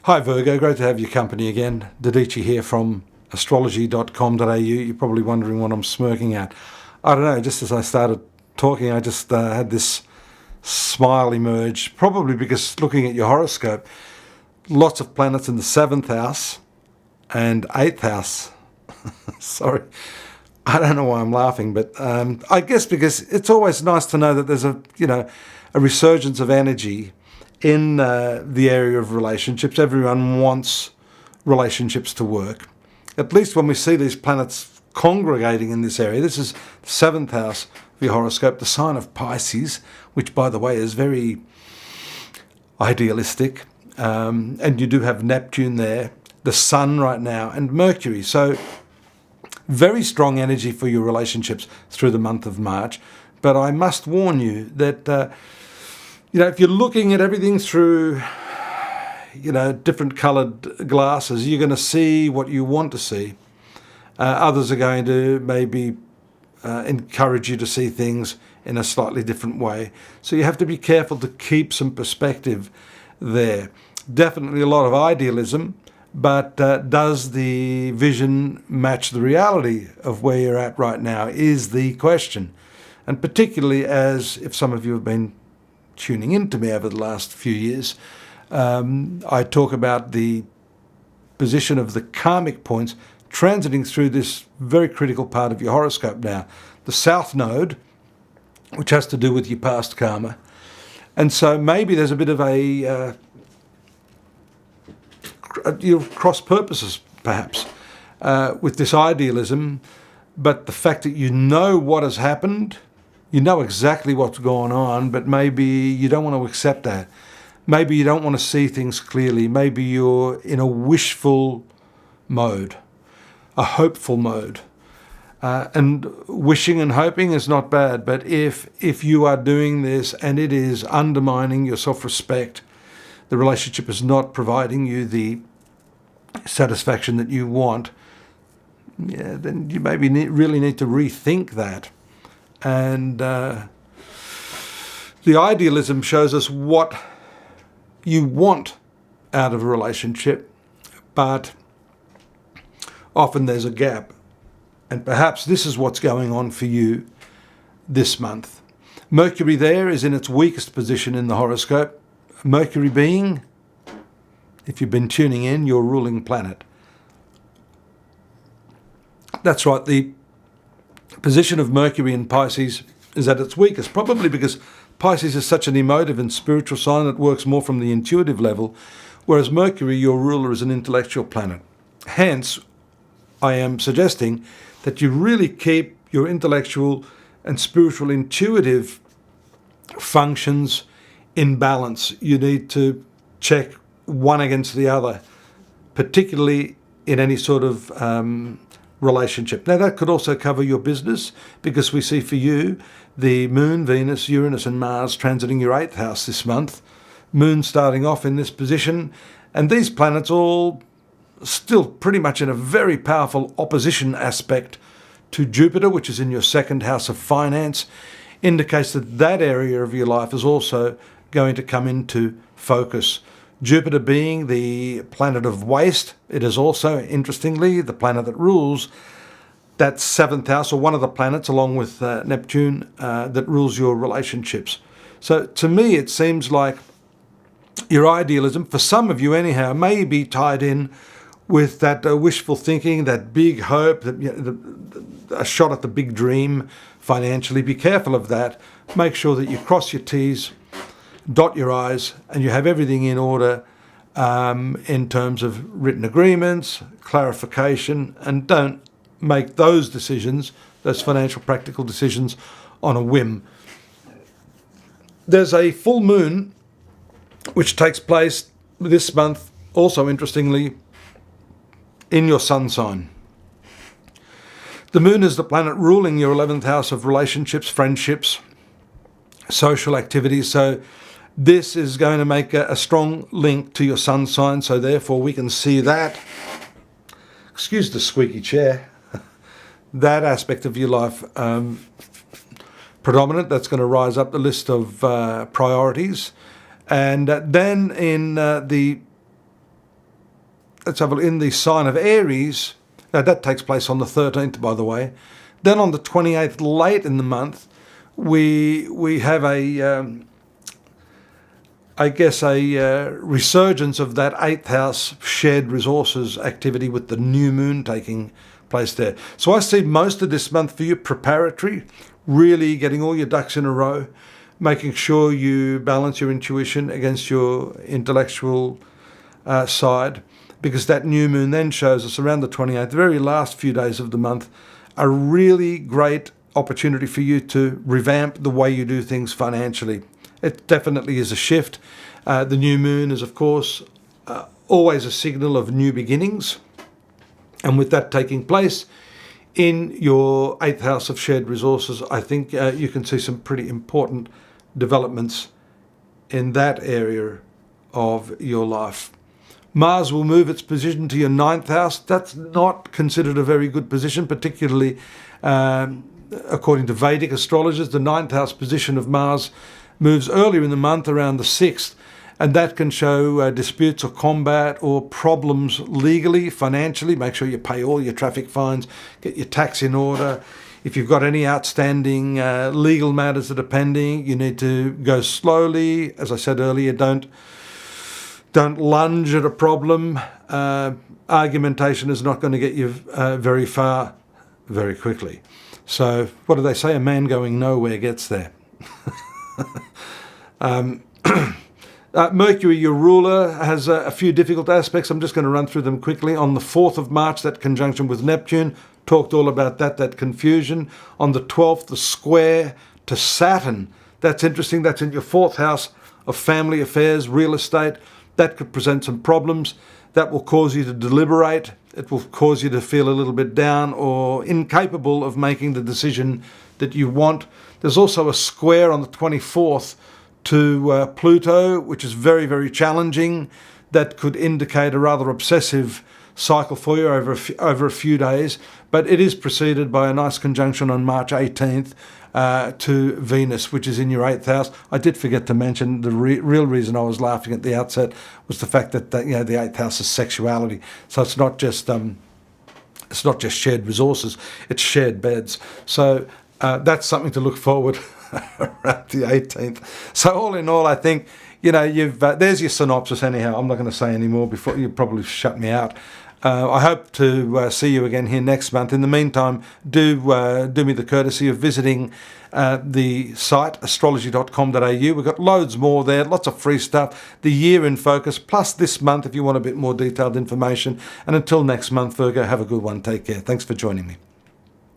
Hi Virgo, great to have your company again. Dadhichi here from astrology.com.au. You're probably wondering what I'm smirking at. I don't know, just as I started talking, I just had this smile emerge, probably because looking at your horoscope, lots of planets in the 7th house and 8th house. Sorry, I don't know why I'm laughing, but I guess because it's always nice to know that there's a resurgence of energy in the area of relationships. Everyone wants relationships to work. At least when we see these planets congregating in this area. This is the 7th house of your horoscope, the sign of Pisces, which, by the way, is very idealistic. And you do have Neptune there, the Sun right now, and Mercury. So very strong energy for your relationships through the month of March. But I must warn you that if you're looking at everything through, different coloured glasses, you're going to see what you want to see. Others are going to maybe encourage you to see things in a slightly different way. So you have to be careful to keep some perspective there. Definitely a lot of idealism, but does the vision match the reality of where you're at right now is the question. And particularly as, if some of you have been tuning into me over the last few years, I talk about the position of the karmic points transiting through this very critical part of your horoscope now. The South Node, which has to do with your past karma. And so maybe there's a bit of a cross purposes, perhaps, with this idealism, but the fact that you know what has happened, you know exactly what's going on, but maybe you don't want to accept that. Maybe you don't want to see things clearly. Maybe you're in a wishful mode, a hopeful mode. And wishing and hoping is not bad, but if you are doing this and it is undermining your self-respect, the relationship is not providing you the satisfaction that you want, then you maybe really need to rethink that. And the idealism shows us what you want out of a relationship, but often there's a gap. And perhaps this is what's going on for you this month. Mercury there is in its weakest position in the horoscope. Mercury being, if you've been tuning in, your ruling planet. That's right, the position of Mercury in Pisces is at its weakest, probably because Pisces is such an emotive and spiritual sign that works more from the intuitive level, whereas Mercury, your ruler, is an intellectual planet. Hence, I am suggesting that you really keep your intellectual and spiritual intuitive functions in balance. You need to check one against the other, particularly in any sort of relationship. Now, that could also cover your business, because we see for you the Moon, Venus, Uranus and Mars transiting your 8th house this month. Moon starting off in this position, and these planets all still pretty much in a very powerful opposition aspect to Jupiter, which is in your 2nd house of finance, indicates that that area of your life is also going to come into focus. Jupiter being the planet of waste, it is also, interestingly, the planet that rules that 7th house, or one of the planets, along with Neptune, that rules your relationships. So to me, it seems like your idealism, for some of you anyhow, may be tied in with that wishful thinking, that big hope, that a shot at the big dream financially. Be careful of that. Make sure that you cross your T's, dot your I's, and you have everything in order in terms of written agreements, clarification, and don't make those decisions, those financial practical decisions, on a whim. There's a full moon which takes place this month, also interestingly, in your sun sign. The moon is the planet ruling your 11th house of relationships, friendships, social activities. So this is going to make a strong link to your sun sign. So therefore we can see that, excuse the squeaky chair, that aspect of your life predominant. That's going to rise up the list of priorities. And then in the let's have a look, in the sign of Aries. Now that takes place on the 13th, by the way. Then on the 28th, late in the month, we have a resurgence of that 8th house shared resources activity with the new moon taking place there. So I see most of this month for you preparatory, really getting all your ducks in a row, making sure you balance your intuition against your intellectual side, because that new moon then shows us around the 28th, the very last few days of the month, a really great opportunity for you to revamp the way you do things financially. It definitely is a shift. The new moon is, of course, always a signal of new beginnings. And with that taking place in your 8th house of shared resources, I think you can see some pretty important developments in that area of your life. Mars will move its position to your 9th house. That's not considered a very good position, particularly according to Vedic astrologers. The 9th house position of Mars moves earlier in the month, around the 6th, and that can show disputes or combat or problems legally, financially. Make sure you pay all your traffic fines, get your tax in order. If you've got any outstanding legal matters that are pending, you need to go slowly. As I said earlier, don't lunge at a problem. Argumentation is not going to get you very far very quickly. So what do they say? A man going nowhere gets there. Mercury, your ruler, has a few difficult aspects. I'm just going to run through them quickly. On the 4th of March, that conjunction with Neptune, talked all about that confusion. On the 12th, the square to Saturn. That's interesting. That's in your 4th house of family affairs, real estate. That could present some problems. That will cause you to deliberate. It will cause you to feel a little bit down or incapable of making the decision that you want. There's also a square on the 24th to Pluto, which is very, very challenging. That could indicate a rather obsessive cycle for you over a few days. But it is preceded by a nice conjunction on March 18th to Venus, which is in your 8th house. I did forget to mention the real reason I was laughing at the outset was the fact that the 8th house is sexuality. So it's not just shared resources; it's shared beds. So that's something to look forward around the 18th. So all in all, I think you've there's your synopsis. Anyhow, I'm not going to say any more before you probably shut me out. I hope to see you again here next month. In the meantime, do me the courtesy of visiting the site astrology.com.au. We've got loads more there, lots of free stuff, the year in focus, plus this month if you want a bit more detailed information. And until next month, Virgo, have a good one. Take care. Thanks for joining me.